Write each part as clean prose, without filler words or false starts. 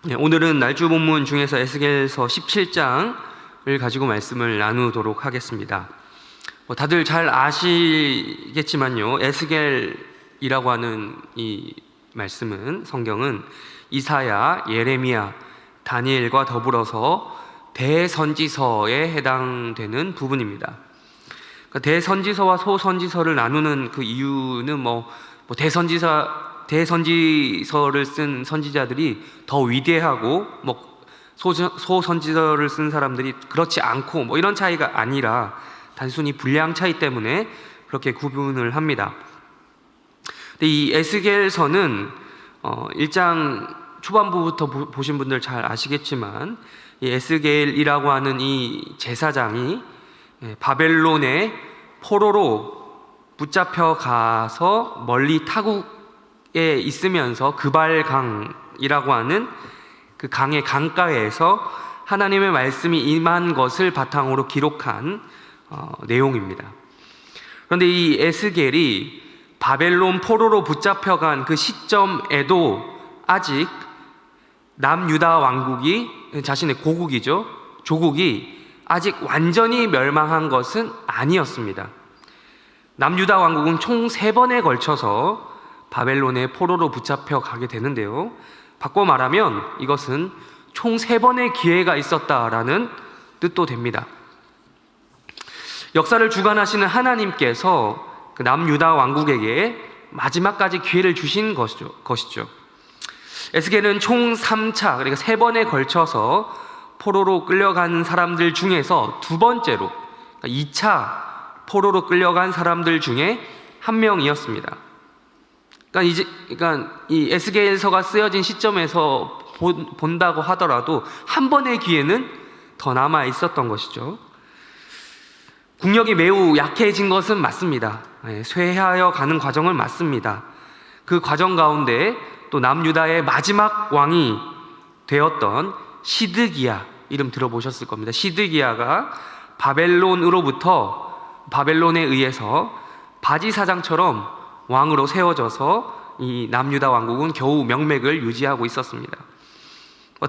오늘은 날주 본문 중에서 에스겔서 17장을 가지고 말씀을 나누도록 하겠습니다. 다들 잘 아시겠지만요, 에스겔이라고 하는 이 말씀은, 성경은 이사야, 예레미야, 다니엘과 더불어서 대선지서에 해당되는 부분입니다. 대선지서와 소선지서를 나누는 그 이유는 대선지서를 쓴 선지자들이 더 위대하고 소선지서를 쓴 사람들이 그렇지 않고 이런 차이가 아니라 단순히 분량 차이 때문에 그렇게 구분을 합니다. 근데 이 에스겔서는 1장 초반부부터 보신 분들 잘 아시겠지만, 이 에스겔이라고 하는 이 제사장이 바벨론의 포로로 붙잡혀 가서 멀리 타국에 있으면서 그발강이라고 하는 그 강의 강가에서 하나님의 말씀이 임한 것을 바탕으로 기록한 내용입니다. 그런데 이 에스겔이 바벨론 포로로 붙잡혀간 그 시점에도 아직 남유다 왕국이, 자신의 고국이죠, 조국이 아직 완전히 멸망한 것은 아니었습니다. 남유다 왕국은 총 3번에 걸쳐서 바벨론의 포로로 붙잡혀 가게 되는데요, 바꿔 말하면 이것은 총 3번의 기회가 있었다라는 뜻도 됩니다. 역사를 주관하시는 하나님께서 그 남유다 왕국에게 마지막까지 기회를 주신 것이죠. 에스겔은 총 3차, 그러니까 3번에 걸쳐서 포로로 끌려간 사람들 중에서 두 번째로, 그러니까 2차 포로로 끌려간 사람들 중에 한 명이었습니다. 그러니까 이 에스겔서가 쓰여진 시점에서 본다고 하더라도 한 번의 기회는 더 남아 있었던 것이죠. 국력이 매우 약해진 것은 맞습니다. 쇠하여 가는 과정은 맞습니다. 그 과정 가운데 또 남유다의 마지막 왕이 되었던 시드기야, 이름 들어보셨을 겁니다. 시드기야가 바벨론에 의해서 바지사장처럼 왕으로 세워져서 이 남유다 왕국은 겨우 명맥을 유지하고 있었습니다.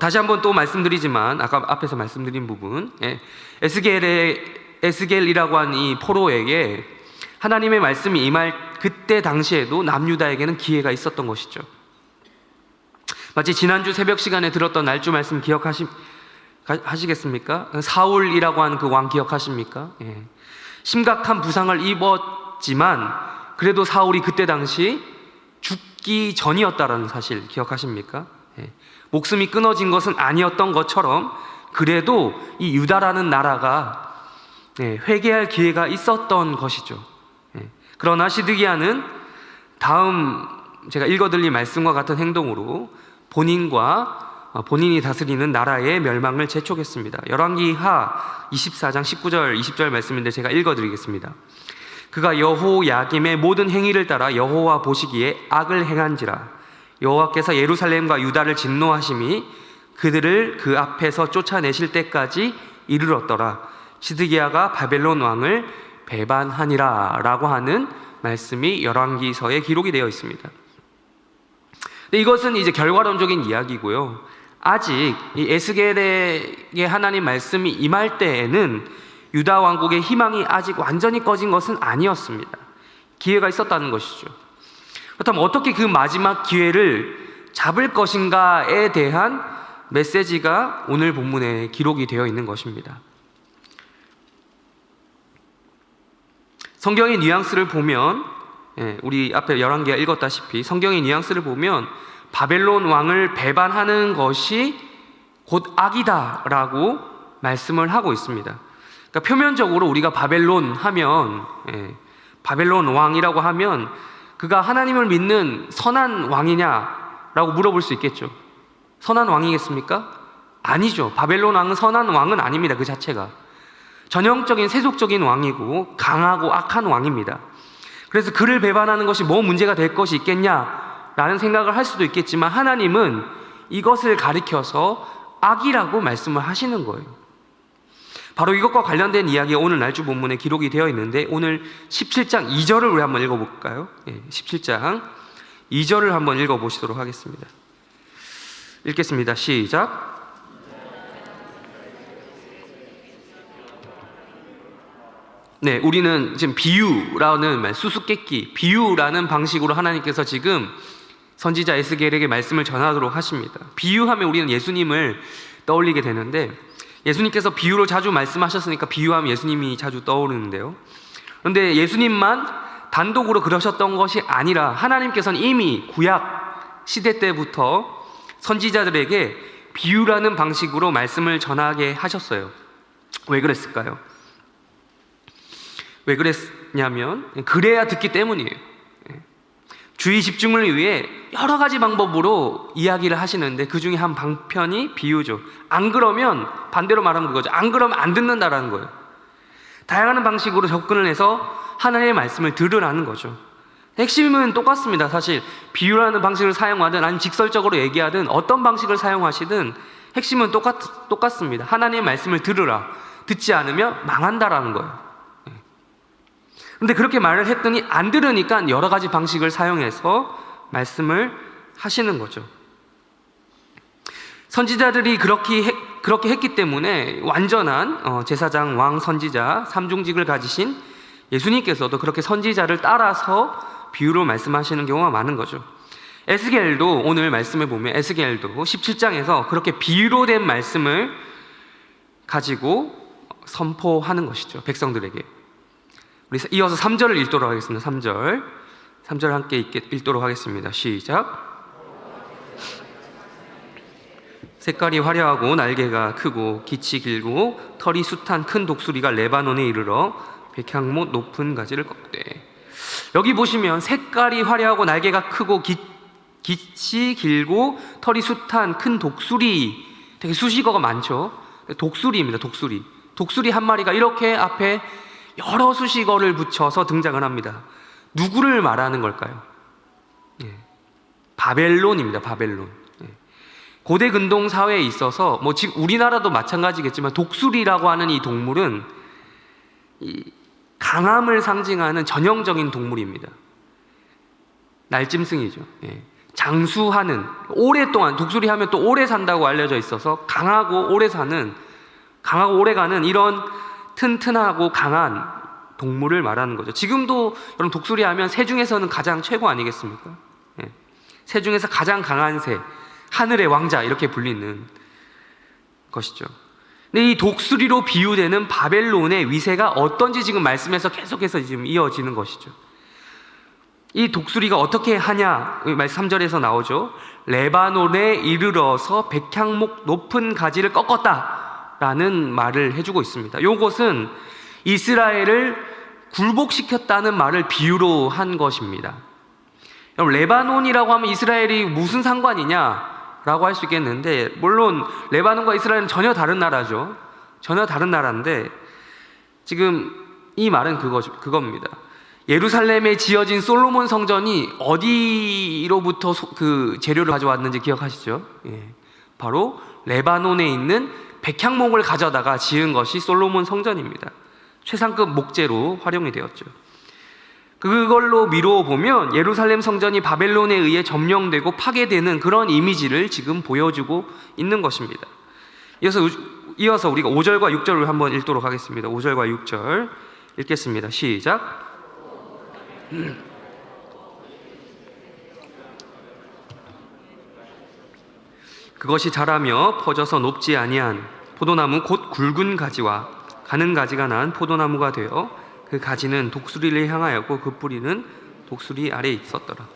다시 한번 또 말씀드리지만, 아까 앞에서 말씀드린 부분, 에스겔이라고 한 이 포로에게 하나님의 말씀이 임할 그때 당시에도 남유다에게는 기회가 있었던 것이죠. 마치 지난주 새벽 시간에 들었던 날주 말씀 기억하시겠습니까? 사울이라고 하는 그 왕 기억하십니까? 심각한 부상을 입었지만 그래도 사울이 그때 당시 죽기 전이었다라는 사실 기억하십니까? 목숨이 끊어진 것은 아니었던 것처럼 그래도 이 유다라는 나라가 회개할 기회가 있었던 것이죠. 그러나 시드기야는 다음 제가 읽어드릴 말씀과 같은 행동으로 본인이 다스리는 나라의 멸망을 재촉했습니다. 열왕기하 24장 19절 20절 말씀인데 제가 읽어드리겠습니다. 그가 여호야김의 모든 행위를 따라 여호와 보시기에 악을 행한지라. 여호와께서 예루살렘과 유다를 진노하심이 그들을 그 앞에서 쫓아내실 때까지 이르렀더라. 시드기야가 바벨론 왕을 배반하니라 라고 하는 말씀이 열왕기서에 기록이 되어 있습니다. 근데 이것은 이제 결과론적인 이야기고요, 아직 이 에스겔에게 하나님 말씀이 임할 때에는 유다 왕국의 희망이 아직 완전히 꺼진 것은 아니었습니다. 기회가 있었다는 것이죠. 그렇다면 어떻게 그 마지막 기회를 잡을 것인가에 대한 메시지가 오늘 본문에 기록이 되어 있는 것입니다. 성경의 뉘앙스를 보면, 우리 앞에 열왕기하 읽었다시피 성경의 뉘앙스를 보면 바벨론 왕을 배반하는 것이 곧 악이다라고 말씀을 하고 있습니다. 그러니까 표면적으로 우리가 바벨론 왕이라고 하면 그가 하나님을 믿는 선한 왕이냐라고 물어볼 수 있겠죠. 선한 왕이겠습니까? 아니죠. 바벨론 왕은 선한 왕은 아닙니다. 그 자체가 전형적인 세속적인 왕이고 강하고 악한 왕입니다. 그래서 그를 배반하는 것이 뭐 문제가 될 것이 있겠냐라는 생각을 할 수도 있겠지만, 하나님은 이것을 가리켜서 악이라고 말씀을 하시는 거예요. 바로 이것과 관련된 이야기가 오늘 날주 본문에 기록이 되어 있는데, 오늘 17장 2절을 우리 한번 읽어볼까요? 17장 2절을 한번 읽어보시도록 하겠습니다. 읽겠습니다. 시작. 네, 우리는 지금 비유라는 말, 수수께끼, 비유라는 방식으로 하나님께서 지금 선지자 에스겔에게 말씀을 전하도록 하십니다. 비유하면 우리는 예수님을 떠올리게 되는데, 예수님께서 비유로 자주 말씀하셨으니까 비유하면 예수님이 자주 떠오르는데요. 그런데 예수님만 단독으로 그러셨던 것이 아니라 하나님께서는 이미 구약 시대 때부터 선지자들에게 비유라는 방식으로 말씀을 전하게 하셨어요. 왜 그랬을까요? 왜 그랬냐면 그래야 듣기 때문이에요. 주의 집중을 위해 여러 가지 방법으로 이야기를 하시는데 그 중에 한 방편이 비유죠. 안 그러면, 반대로 말하면 그거죠. 안 그러면 안 듣는다라는 거예요. 다양한 방식으로 접근을 해서 하나님의 말씀을 들으라는 거죠. 핵심은 똑같습니다. 사실 비유라는 방식을 사용하든 아니면 직설적으로 얘기하든 어떤 방식을 사용하시든 핵심은 똑같습니다. 하나님의 말씀을 들으라. 듣지 않으면 망한다라는 거예요. 근데 그렇게 말을 했더니 안 들으니까 여러 가지 방식을 사용해서 말씀을 하시는 거죠. 선지자들이 그렇게 했기 때문에 완전한 제사장, 왕, 선지자, 삼중직을 가지신 예수님께서도 그렇게 선지자를 따라서 비유로 말씀하시는 경우가 많은 거죠. 에스겔도 오늘 말씀에 보면 에스겔도 17장에서 그렇게 비유로 된 말씀을 가지고 선포하는 것이죠. 백성들에게. 우리 이어서 3절을 읽도록 하겠습니다. 3절 함께 읽도록 하겠습니다. 시작. 색깔이 화려하고 날개가 크고 깃이 길고 털이 숱한 큰 독수리가 레바논에 이르러 백향목 높은 가지를 꺾되. 여기 보시면 색깔이 화려하고 날개가 크고 깃이 길고 털이 숱한 큰 독수리, 되게 수식어가 많죠. 독수리입니다. 독수리 한 마리가 이렇게 앞에 여러 수식어를 붙여서 등장을 합니다. 누구를 말하는 걸까요? 바벨론입니다. 바벨론. 고대 근동 사회에 있어서 지금 우리나라도 마찬가지겠지만 독수리라고 하는 이 동물은 이 강함을 상징하는 전형적인 동물입니다. 날짐승이죠. 장수하는, 오랫동안, 독수리 하면 또 오래 산다고 알려져 있어서 강하고 오래 가는 이런 튼튼하고 강한 동물을 말하는 거죠. 지금도 여러분 독수리 하면 새 중에서는 가장 최고 아니겠습니까? 새 중에서 가장 강한 새, 하늘의 왕자 이렇게 불리는 것이죠. 근데 이 독수리로 비유되는 바벨론의 위세가 어떤지 지금 말씀에서 계속해서 지금 이어지는 것이죠. 이 독수리가 어떻게 하냐? 말씀 3절에서 나오죠. 레바논에 이르러서 백향목 높은 가지를 꺾었다 라는 말을 해주고 있습니다. 이것은 이스라엘을 굴복시켰다는 말을 비유로 한 것입니다. 여러분, 레바논이라고 하면 이스라엘이 무슨 상관이냐 라고 할 수 있겠는데, 물론 레바논과 이스라엘은 전혀 다른 나라죠. 전혀 다른 나라인데 지금 이 말은 그겁니다. 예루살렘에 지어진 솔로몬 성전이 어디로부터 그 재료를 가져왔는지 기억하시죠? 바로 레바논에 있는 백향목을 가져다가 지은 것이 솔로몬 성전입니다. 최상급 목재로 활용이 되었죠. 그걸로 미루어 보면 예루살렘 성전이 바벨론에 의해 점령되고 파괴되는 그런 이미지를 지금 보여주고 있는 것입니다. 이어서 우리가 5절과 6절을 한번 읽도록 하겠습니다. 5절과 6절 읽겠습니다. 시작. 그것이 자라며 퍼져서 높지 아니한 포도나무 곧 굵은 가지와 가는 가지가 난 포도나무가 되어 그 가지는 독수리를 향하였고 그 뿌리는 독수리 아래에 있었더라.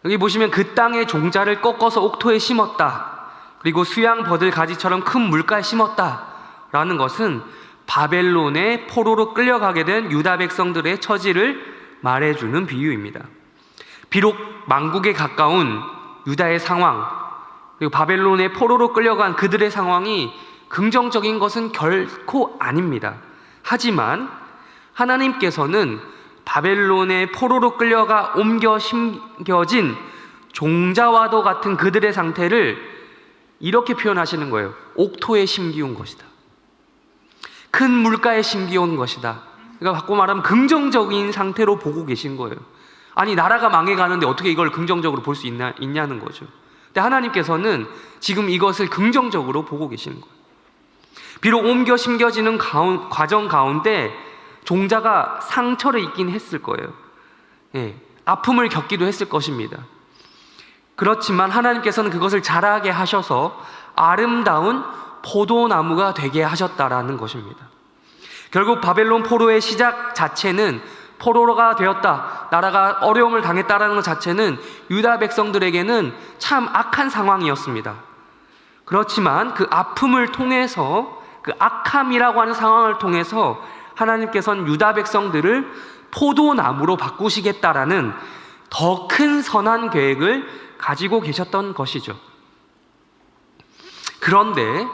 여기 보시면 그 땅의 종자를 꺾어서 옥토에 심었다. 그리고 수양 버들 가지처럼 큰 물가에 심었다. 라는 것은 바벨론의 포로로 끌려가게 된 유다 백성들의 처지를 말해주는 비유입니다. 비록 망국에 가까운 유다의 상황, 그리고 바벨론의 포로로 끌려간 그들의 상황이 긍정적인 것은 결코 아닙니다. 하지만 하나님께서는 바벨론의 포로로 끌려가 옮겨 심겨진 종자와도 같은 그들의 상태를 이렇게 표현하시는 거예요. 옥토에 심기운 것이다. 큰 물가에 심기운 것이다. 그러니까 바꿔 말하면 긍정적인 상태로 보고 계신 거예요. 아니, 나라가 망해가는데 어떻게 이걸 긍정적으로 볼 수 있냐는 거죠. 근데 하나님께서는 지금 이것을 긍정적으로 보고 계시는 거예요. 비록 옮겨 심겨지는 과정 가운데 종자가 상처를 입긴 했을 거예요. 예, 아픔을 겪기도 했을 것입니다. 그렇지만 하나님께서는 그것을 자라게 하셔서 아름다운 포도나무가 되게 하셨다라는 것입니다. 결국 바벨론 포로의 시작 자체는, 포로가 되었다, 나라가 어려움을 당했다라는 것 자체는 유다 백성들에게는 참 악한 상황이었습니다. 그렇지만 그 아픔을 통해서, 그 악함이라고 하는 상황을 통해서 하나님께서는 유다 백성들을 포도나무로 바꾸시겠다라는 더 큰 선한 계획을 가지고 계셨던 것이죠. 그런데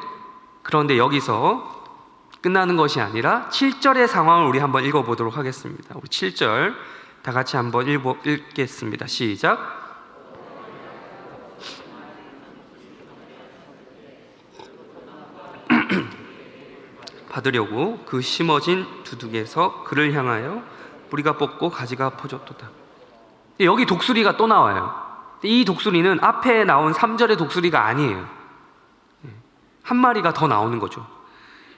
여기서 끝나는 것이 아니라 7절의 상황을 우리 한번 읽어보도록 하겠습니다. 우리 7절 다 같이 한번 읽겠습니다. 시작. 받으려고 그 심어진 두둑에서 그를 향하여 뿌리가 뽑고 가지가 퍼졌도다. 여기 독수리가 또 나와요. 이 독수리는 앞에 나온 3절의 독수리가 아니에요. 한 마리가 더 나오는 거죠.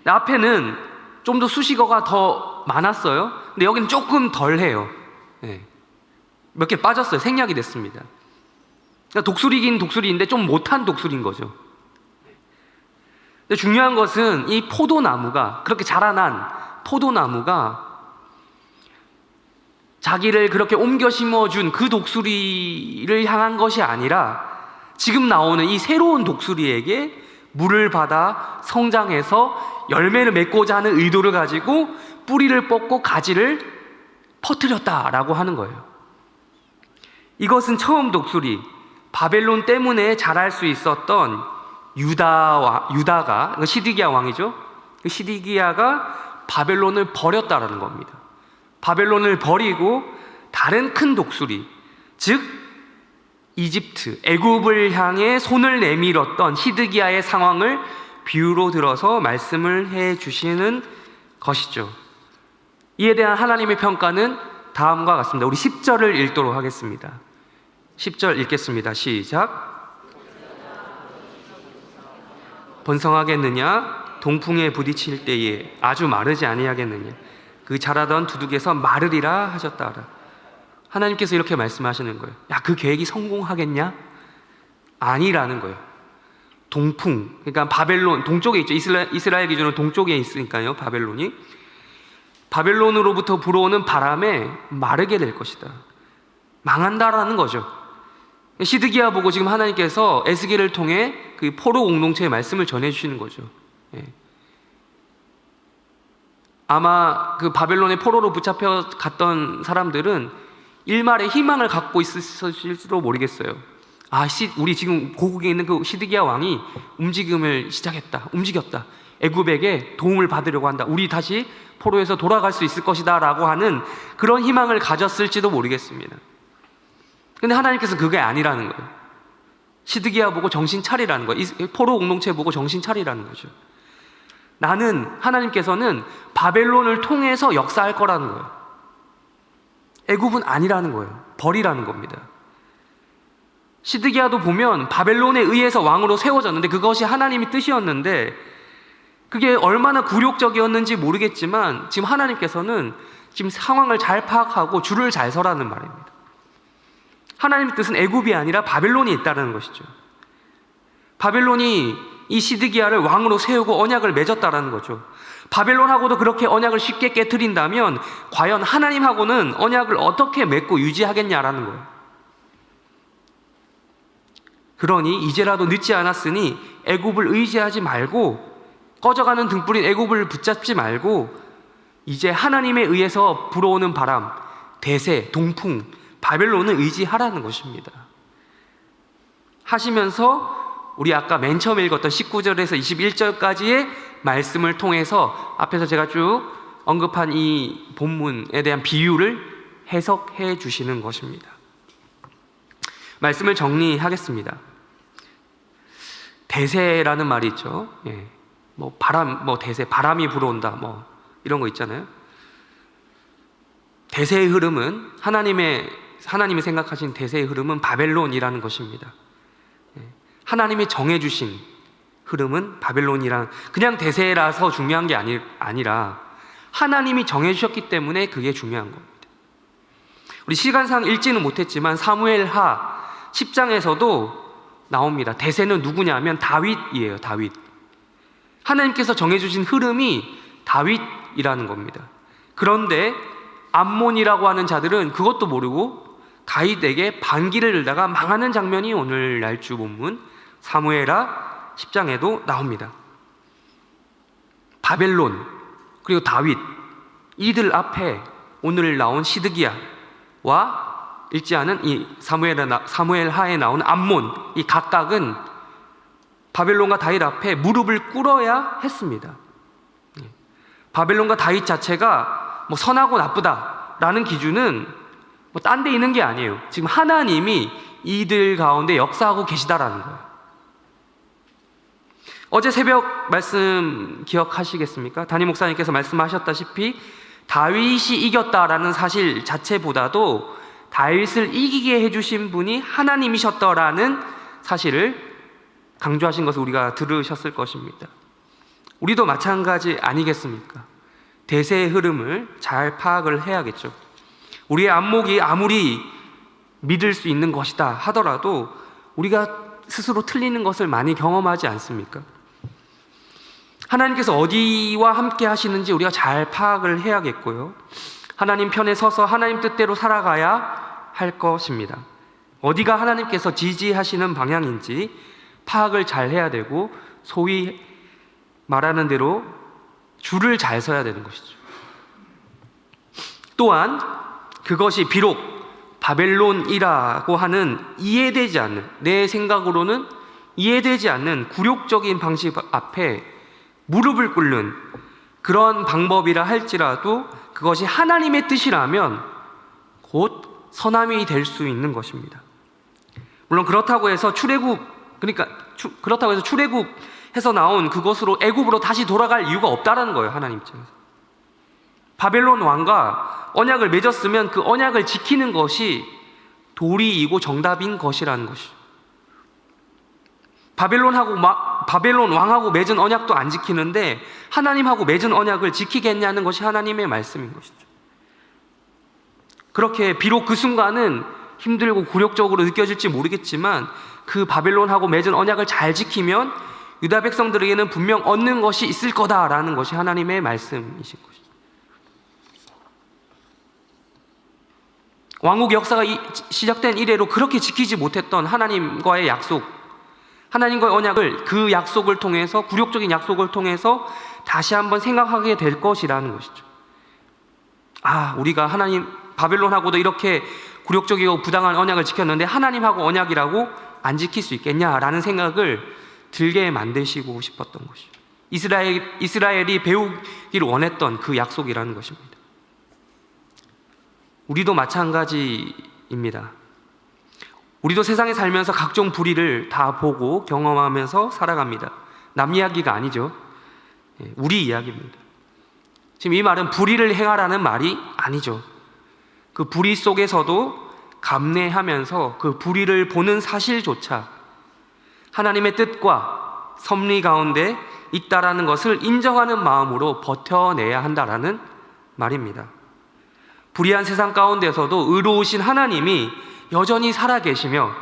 앞에는 좀 더 수식어가 더 많았어요. 근데 여기는 조금 덜해요. 몇 개 빠졌어요. 생략이 됐습니다. 그러니까 독수리긴 독수리인데 좀 못한 독수리인 거죠. 근데 중요한 것은 이 포도나무가, 그렇게 자라난 포도나무가 자기를 그렇게 옮겨 심어준 그 독수리를 향한 것이 아니라 지금 나오는 이 새로운 독수리에게 물을 받아 성장해서 열매를 맺고자 하는 의도를 가지고 뿌리를 뽑고 가지를 퍼뜨렸다라고 하는 거예요. 이것은 처음 독수리, 바벨론 때문에 자랄 수 있었던 유다가, 시드기야 왕이죠. 시드기야가 바벨론을 버렸다라는 겁니다. 바벨론을 버리고 다른 큰 독수리, 즉 이집트, 애굽을 향해 손을 내밀었던 시드기야의 상황을 비유로 들어서 말씀을 해 주시는 것이죠. 이에 대한 하나님의 평가는 다음과 같습니다. 우리 10절을 읽도록 하겠습니다. 10절 읽겠습니다. 시작. 번성하겠느냐? 동풍에 부딪힐 때에 아주 마르지 아니하겠느냐? 그 자라던 두둑에서 마르리라 하셨다. 하나님께서 이렇게 말씀하시는 거예요. 야, 그 계획이 성공하겠냐? 아니라는 거예요. 동풍, 그러니까 바벨론, 동쪽에 있죠. 이스라엘 기준으로 동쪽에 있으니까요. 바벨론으로부터 불어오는 바람에 마르게 될 것이다. 망한다라는 거죠. 시드기야 보고 지금 하나님께서 에스겔을 통해 그 포로 공동체의 말씀을 전해주시는 거죠. 아마 그 바벨론의 포로로 붙잡혀 갔던 사람들은 일말의 희망을 갖고 있었을지도 모르겠어요. 우리 지금 고국에 있는 그 시드기야 왕이 움직였다. 애굽에게 도움을 받으려고 한다. 우리 다시 포로에서 돌아갈 수 있을 것이다 라고 하는 그런 희망을 가졌을지도 모르겠습니다. 근데 하나님께서 그게 아니라는 거예요. 시드기야 보고 정신 차리라는 거예요. 포로 공동체 보고 정신 차리라는 거죠. 하나님께서는 바벨론을 통해서 역사할 거라는 거예요. 애굽은 아니라는 거예요. 버리라는 겁니다. 시드기야도 보면 바벨론에 의해서 왕으로 세워졌는데 그것이 하나님의 뜻이었는데 그게 얼마나 굴욕적이었는지 모르겠지만 지금 하나님께서는 지금 상황을 잘 파악하고 줄을 잘 서라는 말입니다. 하나님의 뜻은 애굽이 아니라 바벨론이 있다는 것이죠. 바벨론이 이 시드기야를 왕으로 세우고 언약을 맺었다라는 거죠. 바벨론하고도 그렇게 언약을 쉽게 깨트린다면 과연 하나님하고는 언약을 어떻게 맺고 유지하겠냐라는 거예요. 그러니 이제라도 늦지 않았으니 애굽을 의지하지 말고, 꺼져가는 등불인 애굽을 붙잡지 말고 이제 하나님에 의해서 불어오는 바람, 대세, 동풍, 바벨론을 의지하라는 것입니다. 하시면서 우리 아까 맨 처음에 읽었던 19절에서 21절까지의 말씀을 통해서 앞에서 제가 쭉 언급한 이 본문에 대한 비유를 해석해 주시는 것입니다. 말씀을 정리하겠습니다. 대세라는 말이 있죠. 대세, 바람이 불어온다, 이런 거 있잖아요. 대세의 흐름은 하나님이 생각하신 대세의 흐름은 바벨론이라는 것입니다. 하나님이 정해주신 흐름은 바벨론이란 그냥 대세라서 중요한 게 아니라 하나님이 정해주셨기 때문에 그게 중요한 겁니다. 우리 시간상 읽지는 못했지만 사무엘하 10장에서도 나옵니다. 대세는 누구냐면 다윗이에요. 다윗. 하나님께서 정해주신 흐름이 다윗이라는 겁니다. 그런데 암몬이라고 하는 자들은 그것도 모르고 다윗에게 반기를 들다가 망하는 장면이 오늘 날주 본문 사무엘하 10장에도 나옵니다. 바벨론 그리고 다윗 이들 앞에 오늘 나온 시드기야와 읽지 않은 이 사무엘하에 나오는 암몬 이 각각은 바벨론과 다윗 앞에 무릎을 꿇어야 했습니다. 바벨론과 다윗 자체가 뭐 선하고 나쁘다라는 기준은 뭐 딴 데 있는 게 아니에요. 지금 하나님이 이들 가운데 역사하고 계시다라는 거예요. 어제 새벽 말씀 기억하시겠습니까? 담임 목사님께서 말씀하셨다시피 다윗이 이겼다라는 사실 자체보다도 다윗을 이기게 해주신 분이 하나님이셨더라는 사실을 강조하신 것을 우리가 들으셨을 것입니다. 우리도 마찬가지 아니겠습니까? 대세의 흐름을 잘 파악을 해야겠죠. 우리의 안목이 아무리 믿을 수 있는 것이다 하더라도 우리가 스스로 틀리는 것을 많이 경험하지 않습니까? 하나님께서 어디와 함께 하시는지 우리가 잘 파악을 해야겠고요. 하나님 편에 서서 하나님 뜻대로 살아가야 할 것입니다. 어디가 하나님께서 지지하시는 방향인지 파악을 잘 해야 되고 소위 말하는 대로 줄을 잘 서야 되는 것이죠. 또한 그것이 비록 바벨론이라고 하는 이해되지 않는 내 생각으로는 이해되지 않는 굴욕적인 방식 앞에 무릎을 꿇는 그런 방법이라 할지라도 그것이 하나님의 뜻이라면 곧 선함이 될 수 있는 것입니다. 물론 그렇다고 해서 출애굽해서 나온 그것으로 애굽으로 다시 돌아갈 이유가 없다라는 거예요. 하나님 입장에서 바벨론 왕과 언약을 맺었으면 그 언약을 지키는 것이 도리이고 정답인 것이라는 것이죠. 바벨론 왕하고 맺은 언약도 안 지키는데 하나님하고 맺은 언약을 지키겠냐는 것이 하나님의 말씀인 것이죠. 그렇게 비록 그 순간은 힘들고 굴욕적으로 느껴질지 모르겠지만 그 바벨론하고 맺은 언약을 잘 지키면 유다 백성들에게는 분명 얻는 것이 있을 거다라는 것이 하나님의 말씀이신 것이죠. 왕국 역사가 시작된 이래로 그렇게 지키지 못했던 하나님과의 약속, 하나님과의 언약을 그 약속을 통해서 굴욕적인 약속을 통해서 다시 한번 생각하게 될 것이라는 것이죠. 우리가 하나님 바벨론하고도 이렇게 굴욕적이고 부당한 언약을 지켰는데 하나님하고 언약이라고 안 지킬 수 있겠냐라는 생각을 들게 만드시고 싶었던 것이죠. 이스라엘이 배우기를 원했던 그 약속이라는 것입니다. 우리도 마찬가지입니다. 우리도 세상에 살면서 각종 불의를 다 보고 경험하면서 살아갑니다. 남 이야기가 아니죠. 우리 이야기입니다. 지금 이 말은 불의를 행하라는 말이 아니죠. 그 불의 속에서도 감내하면서 그 불의를 보는 사실조차 하나님의 뜻과 섭리 가운데 있다라는 것을 인정하는 마음으로 버텨내야 한다라는 말입니다. 불의한 세상 가운데서도 의로우신 하나님이 여전히 살아계시며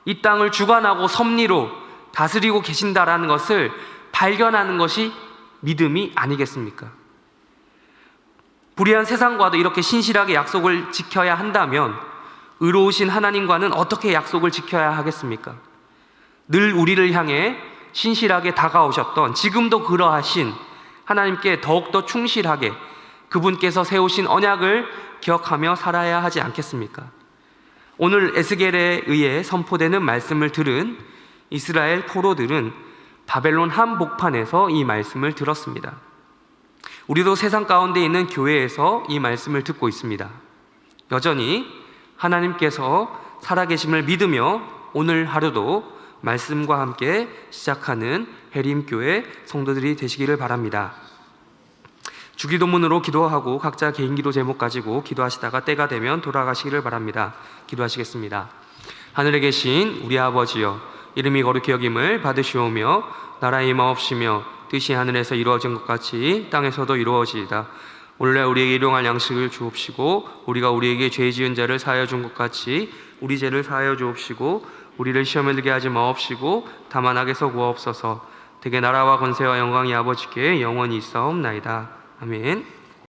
이 땅을 주관하고 섭리로 다스리고 계신다라는 것을 발견하는 것이 믿음이 아니겠습니까? 불의한 세상과도 이렇게 신실하게 약속을 지켜야 한다면 의로우신 하나님과는 어떻게 약속을 지켜야 하겠습니까? 늘 우리를 향해 신실하게 다가오셨던 지금도 그러하신 하나님께 더욱더 충실하게 그분께서 세우신 언약을 기억하며 살아야 하지 않겠습니까? 오늘 에스겔에 의해 선포되는 말씀을 들은 이스라엘 포로들은 바벨론 한복판에서 이 말씀을 들었습니다. 우리도 세상 가운데 있는 교회에서 이 말씀을 듣고 있습니다. 여전히 하나님께서 살아계심을 믿으며 오늘 하루도 말씀과 함께 시작하는 해림교회 성도들이 되시기를 바랍니다. 주기도문으로 기도하고 각자 개인 기도 제목 가지고 기도하시다가 때가 되면 돌아가시기를 바랍니다. 기도하시겠습니다. 하늘에 계신 우리 아버지여, 이름이 거룩히 여김을 받으시오며 나라의 임하옵시며 뜻이 하늘에서 이루어진 것 같이 땅에서도 이루어지이다. 오늘날 우리에게 일용할 양식을 주옵시고 우리가 우리에게 죄 지은 자를 사하여 준 것 같이 우리 죄를 사하여 주옵시고 우리를 시험에 들게 하지 마옵시고 다만 악에서 구하옵소서. 대개 나라와 권세와 영광이 아버지께 영원히 있사옵나이다. 아멘.